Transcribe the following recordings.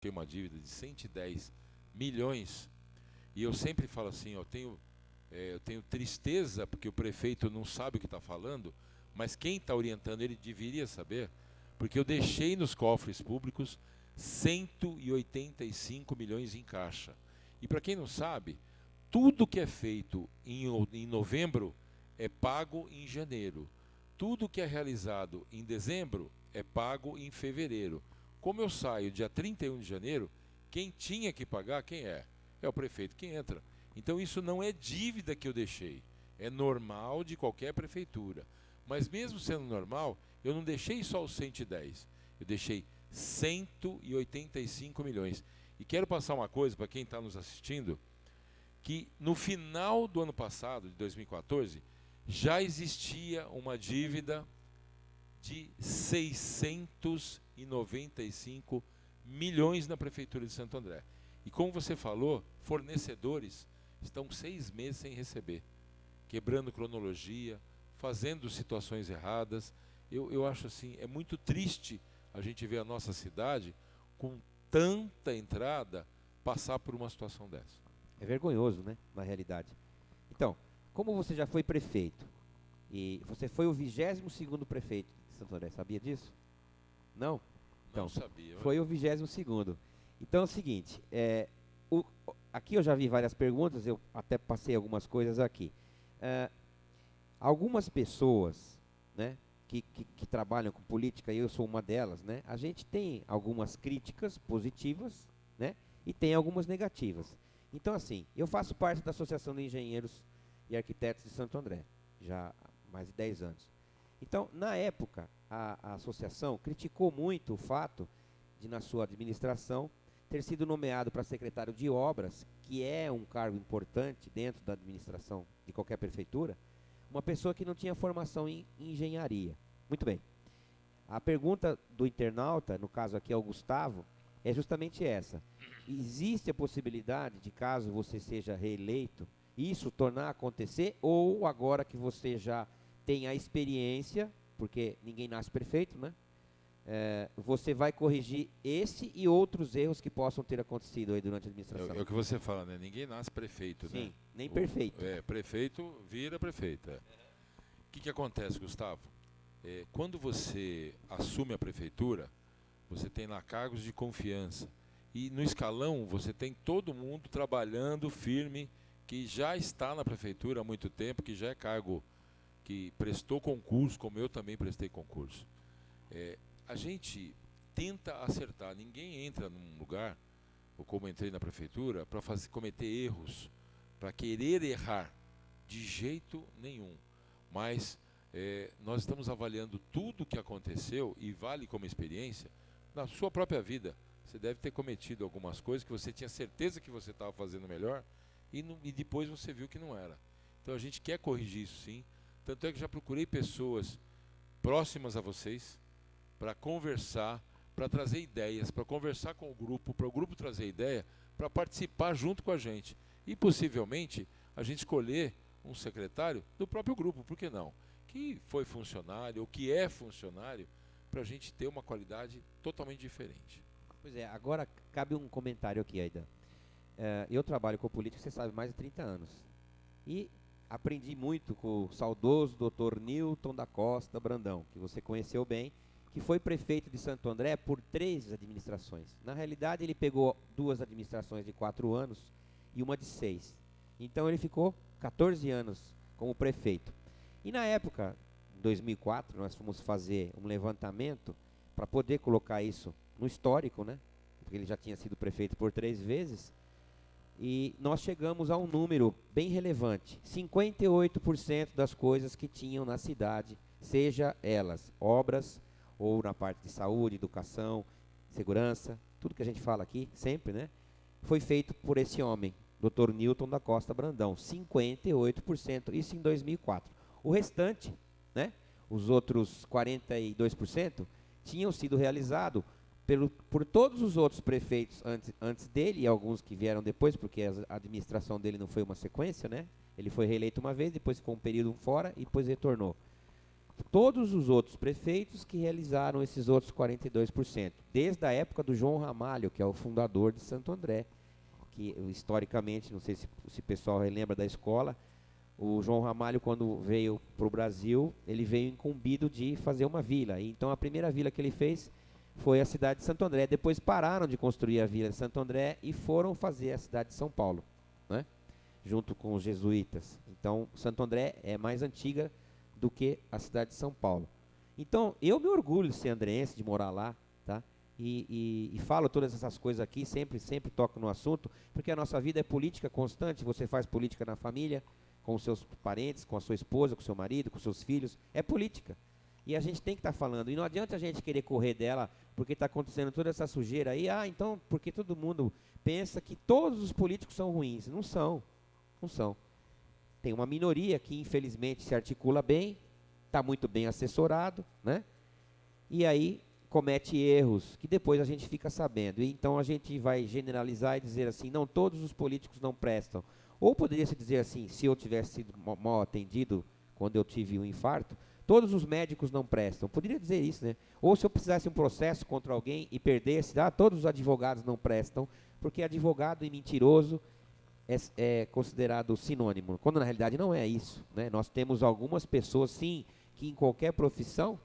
tem uma dívida de 110 milhões, e eu sempre falo assim, eu tenho tristeza porque o prefeito não sabe o que está falando, mas quem está orientando ele deveria saber, porque eu deixei nos cofres públicos 185 milhões em caixa. E para quem não sabe, tudo que é feito em novembro é pago em janeiro. Tudo que é realizado em dezembro é pago em fevereiro. Como eu saio dia 31 de janeiro, quem tinha que pagar, quem é? É o prefeito que entra. Então isso não é dívida que eu deixei. É normal de qualquer prefeitura. Mas mesmo sendo normal, eu não deixei só os 110. Eu deixei 185 milhões. E quero passar uma coisa para quem está nos assistindo, que no final do ano passado, de 2014, já existia uma dívida de 695 milhões na Prefeitura de Santo André. E como você falou, fornecedores estão 6 meses sem receber, quebrando cronologia, fazendo situações erradas. Eu acho assim, é muito triste a gente ver a nossa cidade com tanta entrada passar por uma situação dessa. É vergonhoso, né? Na realidade. Então, como você já foi prefeito, e você foi o 22º prefeito de Santo André, sabia disso? Não? Então, Não sabia. foi o 22º. Então é o seguinte, aqui eu já vi várias perguntas, eu até passei algumas coisas aqui. Algumas pessoas, né, que trabalham com política, e eu sou uma delas, né, a gente tem algumas críticas positivas, né, e tem algumas negativas. Então, assim, eu faço parte da Associação de Engenheiros e Arquitetos de Santo André, já há mais de 10 anos. Então, na época, a associação criticou muito o fato de, na sua administração, ter sido nomeado para secretário de obras, que é um cargo importante dentro da administração de qualquer prefeitura, uma pessoa que não tinha formação em engenharia. Muito bem. A pergunta do internauta, no caso aqui é o Gustavo, é justamente essa. Existe a possibilidade de, caso você seja reeleito, isso tornar a acontecer, ou agora que você já tem a experiência, porque ninguém nasce prefeito, né? Você vai corrigir esse e outros erros que possam ter acontecido aí durante a administração. É o que você fala, né? Ninguém nasce prefeito, né? Sim, nem perfeito. Prefeito vira prefeito. O que acontece, Gustavo? Quando você assume a prefeitura, você tem lá cargos de confiança. E no escalão você tem todo mundo trabalhando firme, que já está na prefeitura há muito tempo, que já é cargo, que prestou concurso, como eu também prestei concurso. A gente tenta acertar. Ninguém entra num lugar, ou como entrei na prefeitura, para cometer erros, para querer errar, de jeito nenhum. Mas nós estamos avaliando tudo o que aconteceu, e vale como experiência, na sua própria vida. Você deve ter cometido algumas coisas que você tinha certeza que você estava fazendo melhor, e depois você viu que não era. Então a gente quer corrigir isso sim. Tanto é que já procurei pessoas próximas a vocês, para conversar, para trazer ideias, para conversar com o grupo, para o grupo trazer ideia, para participar junto com a gente. E possivelmente a gente escolher um secretário do próprio grupo, por que não? Que foi funcionário ou que é funcionário, para a gente ter uma qualidade totalmente diferente. Pois é, agora cabe um comentário aqui, Aidan. Eu trabalho com política, você sabe, mais de 30 anos. E aprendi muito com o saudoso Dr. Newton da Costa Brandão, que você conheceu bem, que foi prefeito de Santo André por 3 administrações. Na realidade, ele pegou 2 administrações de 4 anos e uma de 6. Então, ele ficou 14 anos como prefeito. E na época, em 2004, nós fomos fazer um levantamento para poder colocar isso no histórico, né? Porque ele já tinha sido prefeito por 3 vezes. E nós chegamos a um número bem relevante. 58% das coisas que tinham na cidade, seja elas obras, ou na parte de saúde, educação, segurança, tudo que a gente fala aqui, sempre, né? Foi feito por esse homem, Dr. Newton da Costa Brandão, 58%, isso em 2004. O restante, né, os outros 42%, tinham sido realizados por todos os outros prefeitos antes dele, e alguns que vieram depois, porque a administração dele não foi uma sequência, né? Ele foi reeleito uma vez, depois ficou um período fora e depois retornou. todos os outros prefeitos que realizaram esses outros 42%, desde a época do João Ramalho, que é o fundador de Santo André, que historicamente, não sei se o pessoal lembra da escola, o João Ramalho, quando veio para o Brasil, ele veio incumbido de fazer uma vila. Então, a primeira vila que ele fez foi a cidade de Santo André. Depois pararam de construir a vila de Santo André e foram fazer a cidade de São Paulo, né? Junto com os jesuítas. Então, Santo André é mais antiga do que a cidade de São Paulo. Então, eu me orgulho de ser andreense, de morar lá, tá? E falo todas essas coisas aqui, sempre toco no assunto, porque a nossa vida é política constante. Você faz política na família, com os seus parentes, com a sua esposa, com o seu marido, com os seus filhos. É política. E a gente tem que estar falando. E não adianta a gente querer correr dela, porque está acontecendo toda essa sujeira aí. Então, porque todo mundo pensa que todos os políticos são ruins. Não são. Não são. Tem uma minoria que, infelizmente, se articula bem, está muito bem assessorado, né? E aí comete erros que depois a gente fica sabendo. E então a gente vai generalizar e dizer assim, não, todos os políticos não prestam. Ou poderia se dizer assim, se eu tivesse sido mal atendido quando eu tive um infarto, todos os médicos não prestam. Poderia dizer isso, né? Ou se eu precisasse um processo contra alguém e perdesse, todos os advogados não prestam, porque advogado e mentiroso é considerado sinônimo, quando na realidade não é isso, né? Nós temos algumas pessoas, sim, que em qualquer profissão,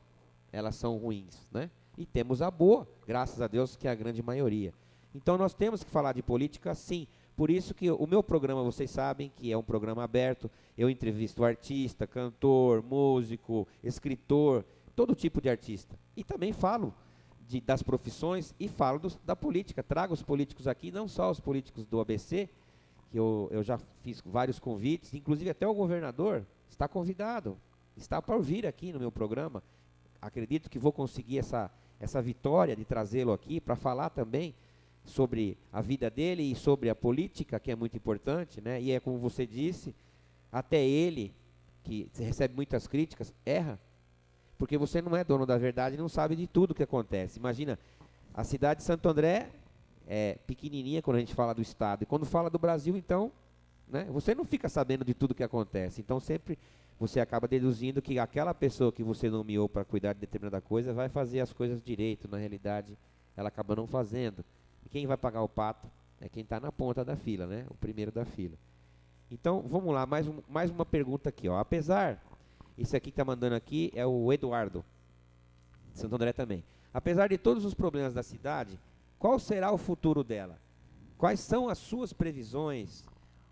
elas são ruins, né? E temos a boa, graças a Deus, que é a grande maioria. Então nós temos que falar de política, sim. Por isso que o meu programa, vocês sabem que é um programa aberto, eu entrevisto artista, cantor, músico, escritor, todo tipo de artista. E também falo das profissões e falo da política. Trago os políticos aqui, não só os políticos do ABC, que eu já fiz vários convites, inclusive até o governador está convidado, está por vir aqui no meu programa. Acredito que vou conseguir essa vitória de trazê-lo aqui para falar também sobre a vida dele e sobre a política, que é muito importante, né? E é como você disse, até ele, que recebe muitas críticas, erra, porque você não é dono da verdade e não sabe de tudo que acontece. Imagina, a cidade de Santo André é pequenininha quando a gente fala do estado, e quando fala do Brasil, então, né, você não fica sabendo de tudo que acontece. Então sempre você acaba deduzindo que aquela pessoa que você nomeou para cuidar de determinada coisa vai fazer as coisas direito. Na realidade, ela acaba não fazendo. E quem vai pagar o pato é quem está na ponta da fila, né? O primeiro da fila. Então, vamos lá, mais uma pergunta aqui, ó. Apesar, esse aqui que está mandando aqui é o Eduardo, de Santo André também. Apesar de todos os problemas da cidade, qual será o futuro dela? Quais são as suas previsões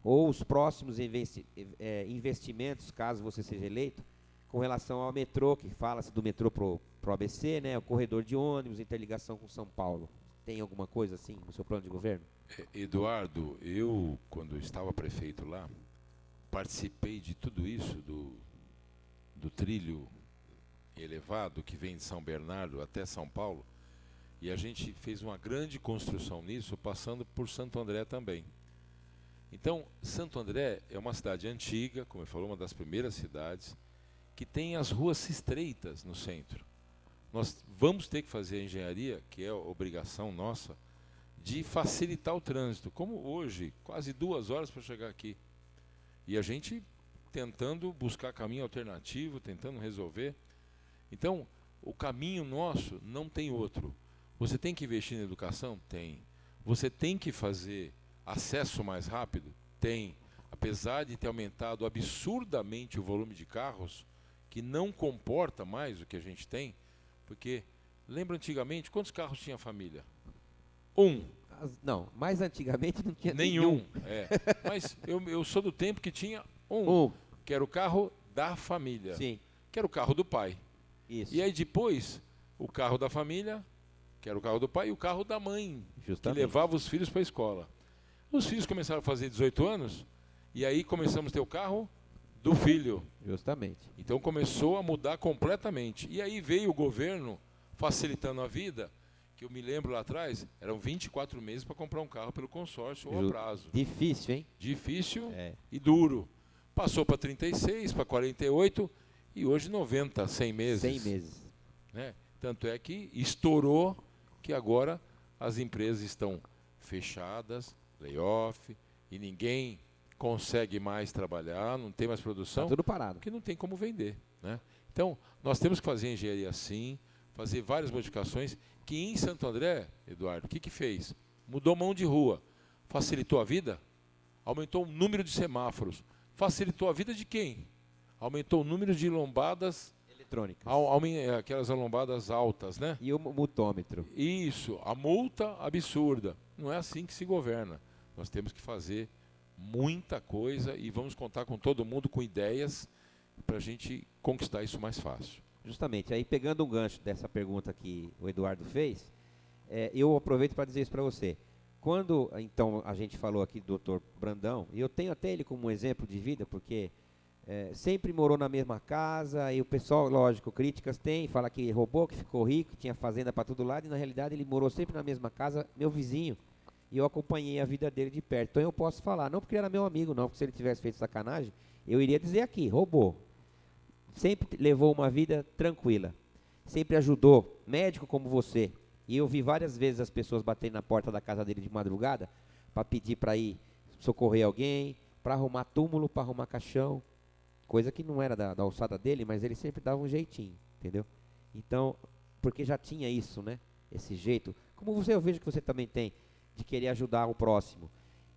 ou os próximos investimentos, caso você seja eleito, com relação ao metrô, que fala-se do metrô pro ABC, né? O corredor de ônibus, interligação com São Paulo. Tem alguma coisa assim no seu plano de governo? Eduardo, eu, quando estava prefeito lá, participei de tudo isso, do trilho elevado que vem de São Bernardo até São Paulo, e a gente fez uma grande construção nisso, passando por Santo André também. Então, Santo André é uma cidade antiga, como eu falou, uma das primeiras cidades, que tem as ruas estreitas no centro. Nós vamos ter que fazer a engenharia, que é a obrigação nossa, de facilitar o trânsito, como hoje, quase 2 horas para chegar aqui. E a gente tentando buscar caminho alternativo, tentando resolver. Então, o caminho nosso não tem outro. Você tem que investir na educação? Tem. Você tem que fazer acesso mais rápido? Tem. Apesar de ter aumentado absurdamente o volume de carros, que não comporta mais o que a gente tem, porque, lembra antigamente, quantos carros tinha a família? Não, mais antigamente não tinha nenhum. Mas eu sou do tempo que tinha que era o carro da família. Sim. Que era o carro do pai. Isso. E aí depois, o carro da família, que era o carro do pai, e o carro da mãe, justamente, que levava os filhos para a escola. Os filhos começaram a fazer 18 anos, e aí começamos a ter o carro do filho. Justamente. Então começou a mudar completamente. E aí veio o governo facilitando a vida, que eu me lembro lá atrás, eram 24 meses para comprar um carro pelo consórcio ou a prazo. Difícil, hein? Difícil e duro. Passou para 36, para 48 e hoje 90, 100 meses. 100 meses. Né? Tanto é que estourou que agora as empresas estão fechadas, layoff, e ninguém consegue mais trabalhar, não tem mais produção. Tá tudo parado. Porque não tem como vender. Né? Então, nós temos que fazer engenharia sim, fazer várias modificações, que em Santo André, Eduardo, o que fez? Mudou mão de rua. Facilitou a vida? Aumentou o número de semáforos. Facilitou a vida de quem? Aumentou o número de lombadas eletrônicas. Aquelas lombadas altas, né? E o multômetro. Isso, a multa absurda. Não é assim que se governa. Nós temos que fazer muita coisa e vamos contar com todo mundo, com ideias, para a gente conquistar isso mais fácil. Justamente, aí pegando um gancho dessa pergunta que o Eduardo fez, eu aproveito para dizer isso para você. Quando, então, a gente falou aqui do Dr. Brandão, e eu tenho até ele como um exemplo de vida, porque sempre morou na mesma casa, e o pessoal, lógico, críticas tem, fala que roubou, que ficou rico, tinha fazenda para todo lado, e na realidade ele morou sempre na mesma casa, meu vizinho, e eu acompanhei a vida dele de perto. Então eu posso falar, não porque ele era meu amigo, não, porque se ele tivesse feito sacanagem, eu iria dizer aqui, roubou. Sempre levou uma vida tranquila, sempre ajudou, médico como você. E eu vi várias vezes as pessoas baterem na porta da casa dele de madrugada para pedir para ir socorrer alguém, para arrumar túmulo, para arrumar caixão, coisa que não era da alçada dele, mas ele sempre dava um jeitinho, entendeu? Então, porque já tinha isso, né? Esse jeito, como você, eu vejo que você também tem, de querer ajudar o próximo.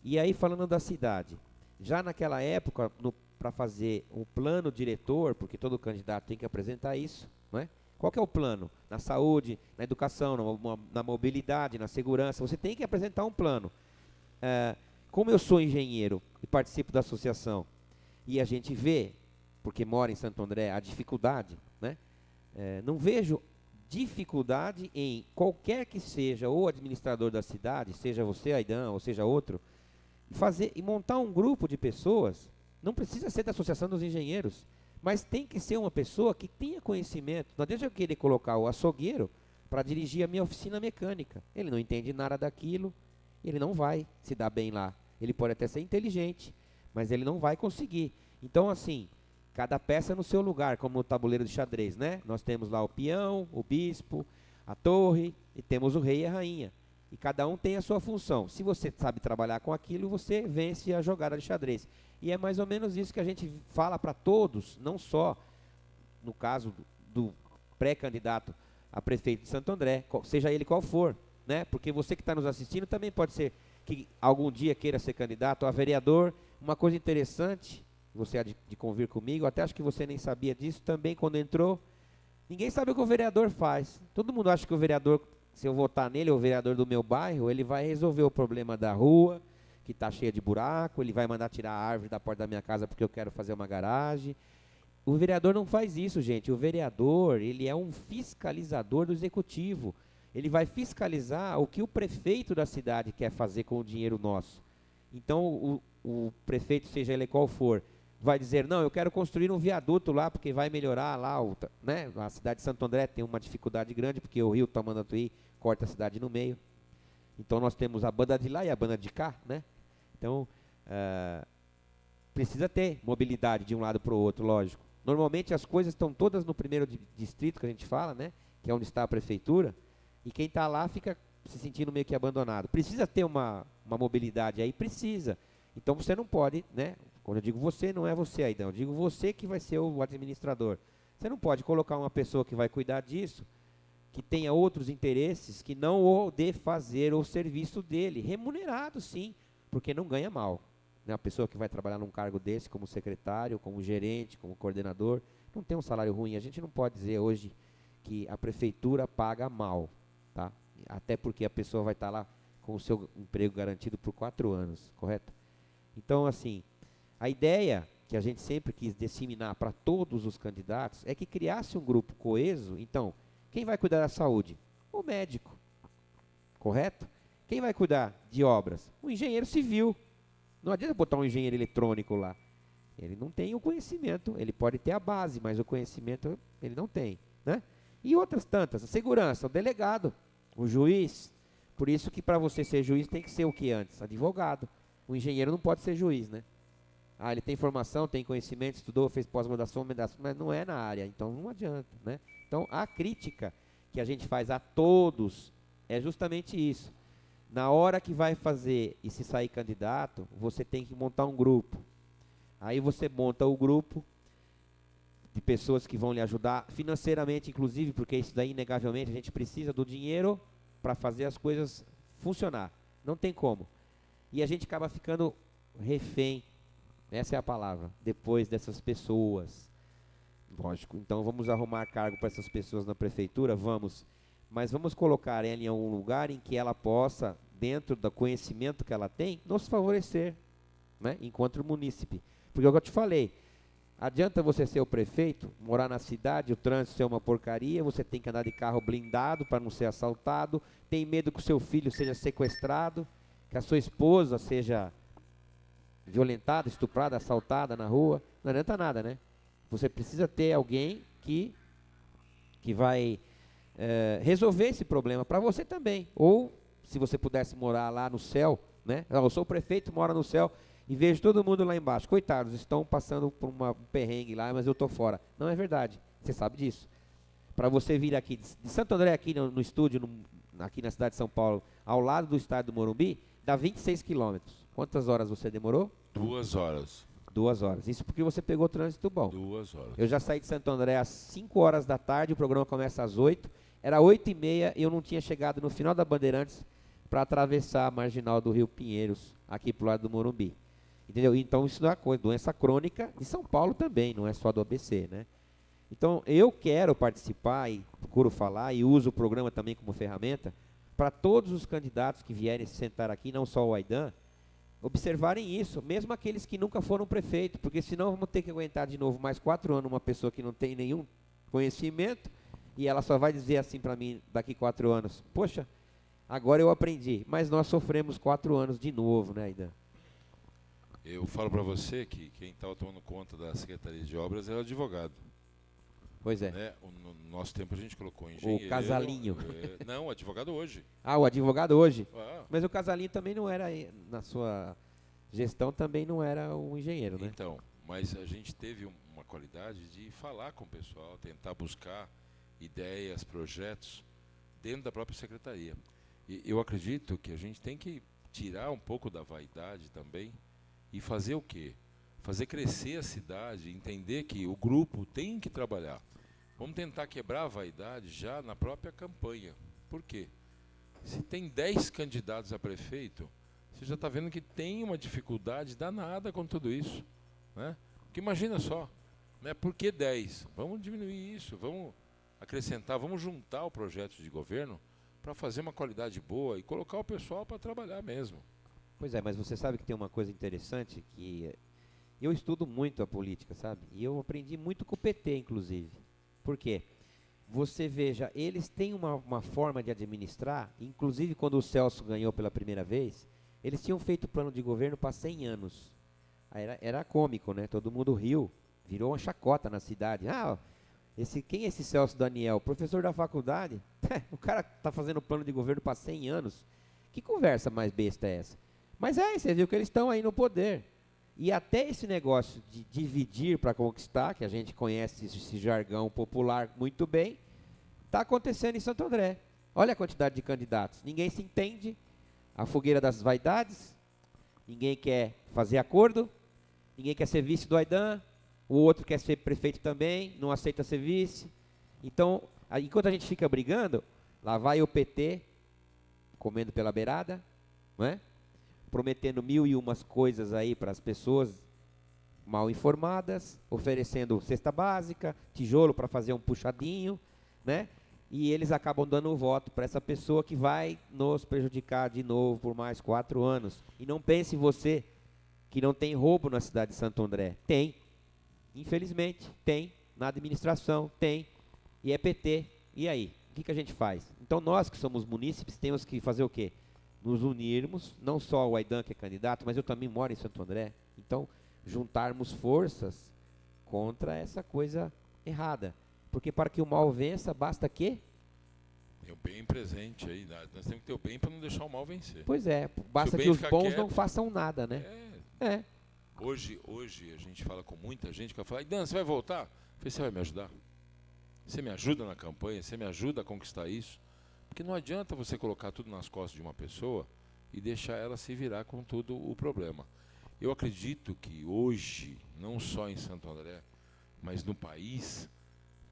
E aí, falando da cidade, já naquela época, para fazer um plano diretor, porque todo candidato tem que apresentar isso, não é? Qual que é o plano? Na saúde, na educação, na mobilidade, na segurança, você tem que apresentar um plano. Como eu sou engenheiro e participo da associação, e a gente vê, porque mora em Santo André, a dificuldade, né? Não vejo dificuldade em qualquer que seja o administrador da cidade, seja você, Aidan, ou seja outro, fazer e montar um grupo de pessoas. Não precisa ser da Associação dos Engenheiros, mas tem que ser uma pessoa que tenha conhecimento. Não adianta eu querer colocar o açougueiro para dirigir a minha oficina mecânica. Ele não entende nada daquilo, ele não vai se dar bem lá. Ele pode até ser inteligente, mas ele não vai conseguir. Então, assim, cada peça no seu lugar, como no tabuleiro de xadrez, né? Nós temos lá o peão, o bispo, a torre, e temos o rei e a rainha. E cada um tem a sua função. Se você sabe trabalhar com aquilo, você vence a jogada de xadrez. E é mais ou menos isso que a gente fala para todos, não só no caso do pré-candidato a prefeito de Santo André, seja ele qual for, né? Porque você que está nos assistindo também pode ser que algum dia queira ser candidato a vereador. Uma coisa interessante, você há de convir comigo, até acho que você nem sabia disso, também quando entrou, ninguém sabe o que o vereador faz. Todo mundo acha que o vereador, se eu votar nele, o vereador do meu bairro, ele vai resolver o problema da rua, que está cheia de buraco, ele vai mandar tirar a árvore da porta da minha casa porque eu quero fazer uma garagem. O vereador não faz isso, gente. O vereador, ele é um fiscalizador do executivo. Ele vai fiscalizar o que o prefeito da cidade quer fazer com o dinheiro nosso. Então, o prefeito, seja ele qual for, vai dizer, não, eu quero construir um viaduto lá, porque vai melhorar lá, né? A cidade de Santo André tem uma dificuldade grande, porque o rio Tamanduateí corta a cidade no meio. Então, nós temos a banda de lá e a banda de cá, né? Então, precisa ter mobilidade de um lado para o outro, lógico. Normalmente as coisas estão todas no primeiro distrito que a gente fala, né? Que é onde está a prefeitura, e quem está lá fica se sentindo meio que abandonado. Precisa ter uma mobilidade aí? Precisa. Então você não pode, né? Quando eu digo você, não é você, Aidão. Eu digo você que vai ser o administrador. Você não pode colocar uma pessoa que vai cuidar disso, que tenha outros interesses, que não o dê fazer o serviço dele. Remunerado, sim, porque não ganha mal. Né? A pessoa que vai trabalhar num cargo desse, como secretário, como gerente, como coordenador, não tem um salário ruim. A gente não pode dizer hoje que a prefeitura paga mal, tá? Até porque a pessoa vai estar lá com o seu emprego garantido por 4 anos, correto? Então, assim, a ideia que a gente sempre quis disseminar para todos os candidatos é que criasse um grupo coeso. Então, quem vai cuidar da saúde? O médico, correto? Quem vai cuidar de obras? O engenheiro civil. Não adianta botar um engenheiro eletrônico lá. Ele não tem o conhecimento, ele pode ter a base, mas o conhecimento ele não tem, né? E outras tantas, a segurança, o delegado, o juiz. Por isso que para você ser juiz tem que ser o que antes? Advogado. O engenheiro não pode ser juiz, né? Ah, ele tem formação, tem conhecimento, estudou, fez pós-graduação, mas não é na área, então não adianta, né? Então a crítica que a gente faz a todos é justamente isso. Na hora que vai fazer e se sair candidato, você tem que montar um grupo. Aí você monta o grupo, de pessoas que vão lhe ajudar financeiramente, inclusive, porque isso daí, inegavelmente, a gente precisa do dinheiro para fazer as coisas funcionar. Não tem como. E a gente acaba ficando refém, essa é a palavra, depois dessas pessoas. Lógico, então vamos arrumar cargo para essas pessoas na prefeitura? Vamos. Mas vamos colocar ela em algum lugar em que ela possa, dentro do conhecimento que ela tem, nos favorecer, né, enquanto munícipe. Porque é o que eu te falei, adianta você ser o prefeito, morar na cidade, o trânsito ser uma porcaria, você tem que andar de carro blindado para não ser assaltado, tem medo que o seu filho seja sequestrado, que a sua esposa seja violentada, estuprada, assaltada na rua. Não adianta nada, né? Você precisa ter alguém que vai resolver esse problema para você também. Ou, se você pudesse morar lá no céu, né? Eu sou o prefeito, moro no céu, e vejo todo mundo lá embaixo. Coitados, estão passando por um perrengue lá, mas eu estou fora. Não é verdade, você sabe disso. Para você vir aqui de Santo André, aqui no estúdio, aqui na cidade de São Paulo, ao lado do estádio do Morumbi, dá 26 quilômetros. Quantas horas você demorou? 2 horas. 2 horas. Isso porque você pegou trânsito bom. 2 horas. Eu já saí de Santo André às 5 horas da tarde, o programa começa às 8. Era 8h30 e eu não tinha chegado no final da Bandeirantes para atravessar a marginal do Rio Pinheiros, aqui pro lado do Morumbi. Entendeu? Então isso é uma coisa, doença crônica de São Paulo também, não é só do ABC, né? Então eu quero participar e procuro falar e uso o programa também como ferramenta para todos os candidatos que vierem se sentar aqui, não só o Aidan, observarem isso, mesmo aqueles que nunca foram prefeito, porque senão vamos ter que aguentar de novo mais 4 anos uma pessoa que não tem nenhum conhecimento e ela só vai dizer assim para mim daqui 4 anos, poxa, agora eu aprendi, mas nós sofremos 4 anos de novo, né, Aidan? Eu falo para você que quem estava tomando conta da Secretaria de Obras era o advogado. Pois é. Né? No nosso tempo a gente colocou engenheiro. O Casalinho. Não, o advogado hoje. Ah, o advogado hoje? Ah. Mas o Casalinho também não era, na sua gestão, também não era um engenheiro, né? Então, mas a gente teve uma qualidade de falar com o pessoal, tentar buscar ideias, projetos dentro da própria secretaria. E eu acredito que a gente tem que tirar um pouco da vaidade também e fazer o quê? Fazer crescer a cidade, entender que o grupo tem que trabalhar. Vamos tentar quebrar a vaidade já na própria campanha. Por quê? Se tem 10 candidatos a prefeito, você já está vendo que tem uma dificuldade danada com tudo isso. Né? Porque imagina só, né? Por que 10? Vamos diminuir isso, vamos acrescentar, vamos juntar o projeto de governo para fazer uma qualidade boa e colocar o pessoal para trabalhar mesmo. Pois é, mas você sabe que tem uma coisa interessante, que eu estudo muito a política, sabe? E eu aprendi muito com o PT, inclusive. Por quê? Você veja, eles têm uma forma de administrar, inclusive quando o Celso ganhou pela primeira vez, eles tinham feito plano de governo para 100 anos. Era cômico, né? Todo mundo riu, virou uma chacota na cidade. Ah, quem é esse Celso Daniel? Professor da faculdade? O cara está fazendo plano de governo para 100 anos. Que conversa mais besta é essa? Mas você viu que eles estão aí no poder. E até esse negócio de dividir para conquistar, que a gente conhece esse jargão popular muito bem, está acontecendo em Santo André. Olha a quantidade de candidatos. Ninguém se entende, a fogueira das vaidades, ninguém quer fazer acordo, ninguém quer ser vice do Aidan, o outro quer ser prefeito também, não aceita ser vice. Então, enquanto a gente fica brigando, lá vai o PT comendo pela beirada, não é? Prometendo 1001 coisas aí para as pessoas mal informadas, oferecendo cesta básica, tijolo para fazer um puxadinho, né? E eles acabam dando o voto para essa pessoa que vai nos prejudicar de novo por mais 4 anos. E não pense você que não tem roubo na cidade de Santo André. Tem. Infelizmente, tem. Na administração, tem. E é PT. E aí? O que a gente faz? Então nós que somos munícipes temos que fazer o quê? Nos unirmos, não só o Aidan que é candidato, mas eu também moro em Santo André. Então, juntarmos forças contra essa coisa errada. Porque para que o mal vença, basta que? Tem o bem presente aí. Nós temos que ter o bem para não deixar o mal vencer. Pois é, basta que os bons não façam nada, né? Hoje a gente fala com muita gente que vai falar, Aidan, você vai voltar? Eu falei, você vai me ajudar? Você me ajuda na campanha? Você me ajuda a conquistar isso? Porque não adianta você colocar tudo nas costas de uma pessoa e deixar ela se virar com todo o problema. Eu acredito que hoje, não só em Santo André, mas no país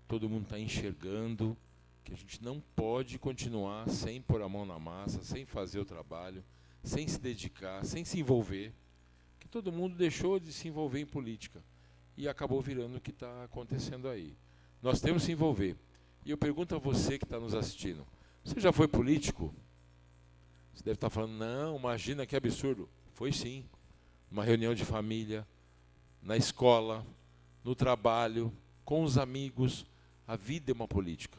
todo mundo está enxergando que a gente não pode continuar sem pôr a mão na massa, sem fazer o trabalho, sem se dedicar, sem se envolver, que todo mundo deixou de se envolver em política e acabou virando o que está acontecendo aí. Nós temos que se envolver. E eu pergunto a você que está nos assistindo, você já foi político? Você deve estar falando, não, imagina que absurdo. Foi sim. Uma reunião de família, na escola, no trabalho, com os amigos. A vida é uma política.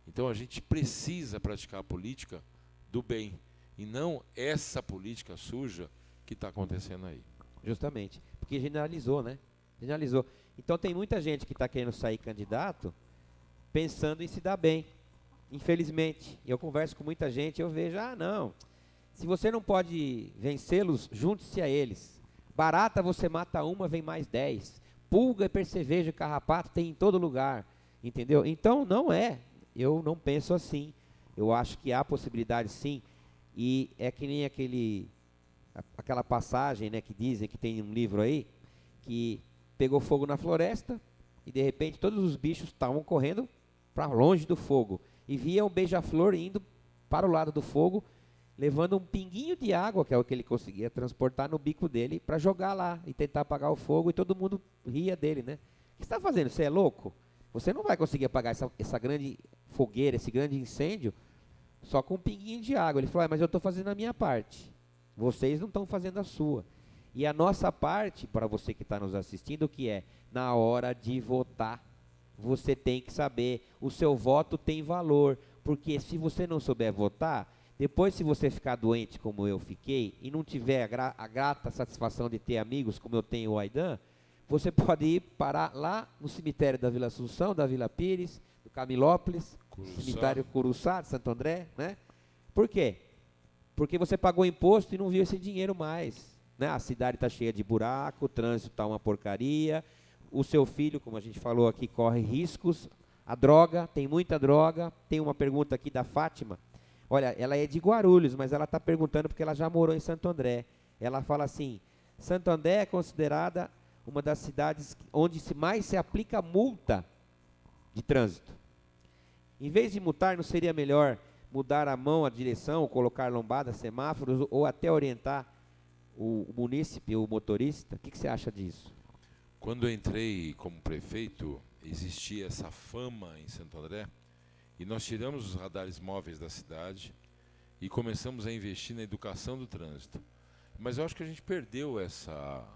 Então a gente precisa praticar a política do bem. E não essa política suja que está acontecendo aí. Justamente. Porque generalizou, né? Generalizou. Então tem muita gente que está querendo sair candidato pensando em se dar bem. Infelizmente. Eu converso com muita gente, eu vejo, não. Se você não pode vencê-los, junte-se a eles. Barata você mata uma, vem mais 10. Pulga, percevejo e carrapato tem em todo lugar. Entendeu? Então não é. Eu não penso assim. Eu acho que há possibilidade sim. E é que nem aquela passagem, né, que dizem que tem um livro aí, que pegou fogo na floresta e de repente todos os bichos estavam correndo para longe do fogo. E via o beija-flor indo para o lado do fogo, levando um pinguinho de água, que é o que ele conseguia transportar no bico dele, para jogar lá e tentar apagar o fogo, e todo mundo ria dele, né? O que você está fazendo? Você é louco? Você não vai conseguir apagar essa grande fogueira, esse grande incêndio, só com um pinguinho de água. Ele falou, mas eu estou fazendo a minha parte. Vocês não estão fazendo a sua. E a nossa parte, para você que está nos assistindo, que é, na hora de votar, você tem que saber, o seu voto tem valor, porque se você não souber votar, depois, se você ficar doente como eu fiquei, e não tiver a grata satisfação de ter amigos como eu tenho o Aidan, você pode ir parar lá no cemitério da Vila Assunção, da Vila Pires, do Camilópolis, cemitério Curuçá, de Santo André, né? Por quê? Porque você pagou imposto e não viu esse dinheiro mais, né? A cidade está cheia de buraco, o trânsito está uma porcaria, o seu filho, como a gente falou aqui, corre riscos, a droga, tem muita droga. Tem uma pergunta aqui da Fátima. Olha, ela é de Guarulhos, mas ela está perguntando porque ela já morou em Santo André. Ela fala assim, Santo André é considerada uma das cidades onde mais se aplica multa de trânsito. Em vez de multar, não seria melhor mudar a mão, a direção, colocar lombadas, semáforos, ou até orientar o munícipe, o motorista? O que você acha disso? Quando eu entrei como prefeito, existia essa fama em Santo André, e nós tiramos os radares móveis da cidade e começamos a investir na educação do trânsito. Mas eu acho que a gente perdeu essa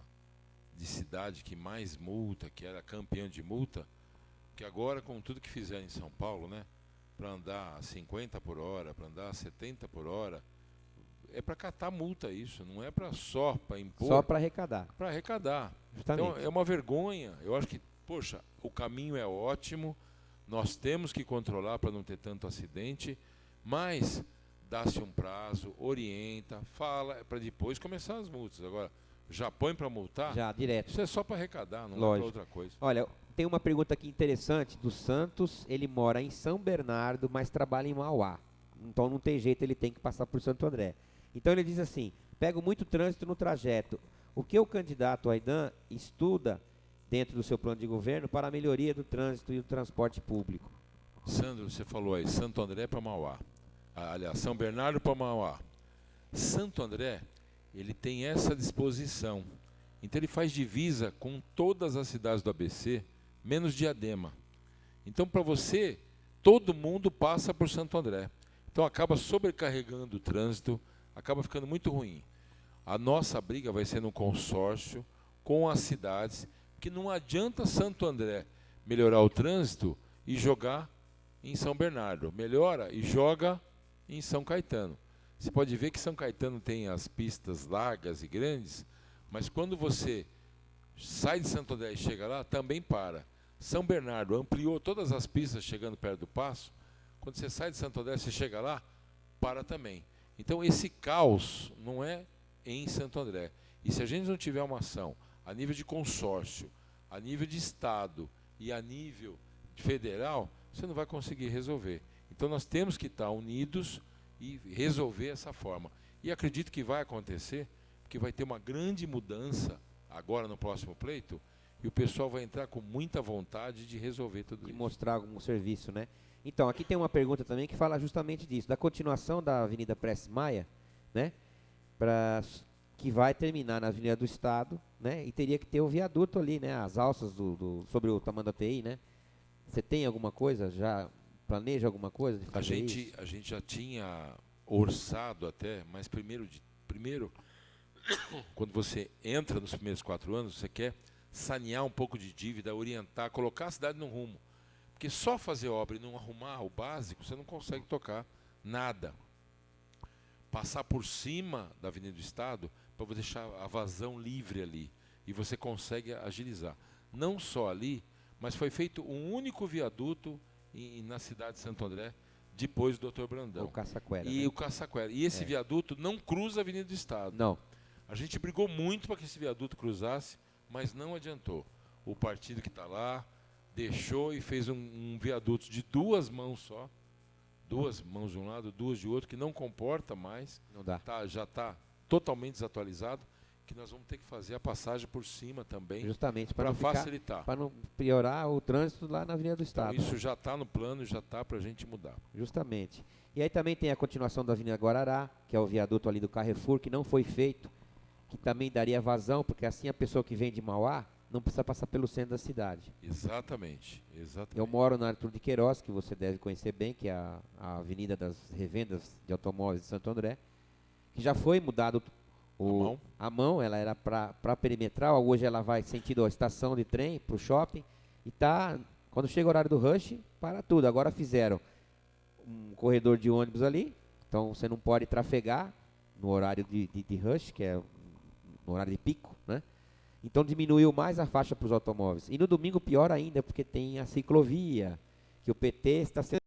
de cidade que mais multa, que era campeã de multa, que agora com tudo que fizeram em São Paulo, né, para andar a 50 por hora, para andar a 70 por hora, é para catar multa isso, não é só para impor. Só para arrecadar. Para arrecadar. Justamente. Então é uma vergonha. Eu acho que, poxa, o caminho é ótimo, nós temos que controlar para não ter tanto acidente, mas dá-se um prazo, orienta, fala, para depois começar as multas. Agora, já põe para multar? Já, direto. Isso é só para arrecadar, não é para outra coisa. Olha, tem uma pergunta aqui interessante do Santos. Ele mora em São Bernardo, mas trabalha em Mauá. Então não tem jeito, ele tem que passar por Santo André. Então ele diz assim, pego muito trânsito no trajeto. O que o candidato Aidan estuda dentro do seu plano de governo para a melhoria do trânsito e do transporte público? Sandro, você falou aí, Santo André para Mauá. Aliás, São Bernardo para Mauá. Santo André, ele tem essa disposição. Então ele faz divisa com todas as cidades do ABC, menos Diadema. Então para você, todo mundo passa por Santo André. Então acaba sobrecarregando o trânsito, acaba ficando muito ruim. A nossa briga vai ser no consórcio com as cidades, que não adianta Santo André melhorar o trânsito e jogar em São Bernardo. Melhora e joga em São Caetano. Você pode ver que São Caetano tem as pistas largas e grandes, mas quando você sai de Santo André e chega lá, também para. São Bernardo ampliou todas as pistas chegando perto do Paço. Quando você sai de Santo André, você chega lá, para também. Então esse caos não é em Santo André. E se a gente não tiver uma ação a nível de consórcio, a nível de Estado e a nível federal, você não vai conseguir resolver. Então nós temos que estar unidos e resolver essa forma. E acredito que vai acontecer, porque vai ter uma grande mudança agora no próximo pleito, e o pessoal vai entrar com muita vontade de resolver tudo E isso. mostrar algum serviço, né? Então, aqui tem uma pergunta também que fala justamente disso, da continuação da Avenida Prestes Maia, né? Que vai terminar na Avenida do Estado, né? E teria que ter o viaduto ali, né? As alças sobre o Tamanduateí, né? Você tem alguma coisa? Já planeja alguma coisa de fazer isso? A gente já tinha orçado até, mas primeiro, quando você entra nos primeiros 4 anos, você quer sanear um pouco de dívida, orientar, colocar a cidade no rumo. Porque só fazer obra e não arrumar o básico, você não consegue tocar nada. Passar por cima da Avenida do Estado para você deixar a vazão livre ali. E você consegue agilizar. Não só ali, mas foi feito um único viaduto na cidade de Santo André, depois do Dr. Brandão. O Caçaquera, E né? o Caçaquera. E esse viaduto não cruza a Avenida do Estado. Não. A gente brigou muito para que esse viaduto cruzasse, mas não adiantou. O partido que está lá deixou e fez um viaduto de 2 mãos só. 2 mãos de um lado, 2 de outro, que não comporta mais. Não dá. Já está totalmente desatualizado, que nós vamos ter que fazer a passagem por cima também, Justamente para para facilitar. para não piorar o trânsito lá na Avenida do Então, Estado. isso já está no plano, já está para a gente mudar. Justamente. E aí também tem a continuação da Avenida Guarará, que é o viaduto ali do Carrefour, que não foi feito, que também daria vazão, porque assim a pessoa que vem de Mauá não precisa passar pelo centro da cidade. Exatamente. Eu moro na Arthur de Queiroz, que você deve conhecer bem, que é a Avenida das Revendas de Automóveis de Santo André, que já foi mudado a mão, ela era para perimetral, hoje ela vai sentido a estação de trem, para o shopping, e quando chega o horário do rush, para tudo. Agora fizeram um corredor de ônibus ali, então você não pode trafegar no horário de rush, que é no horário de pico, né? Então diminuiu mais a faixa para os automóveis. E no domingo pior ainda, porque tem a ciclovia, que o PT está sendo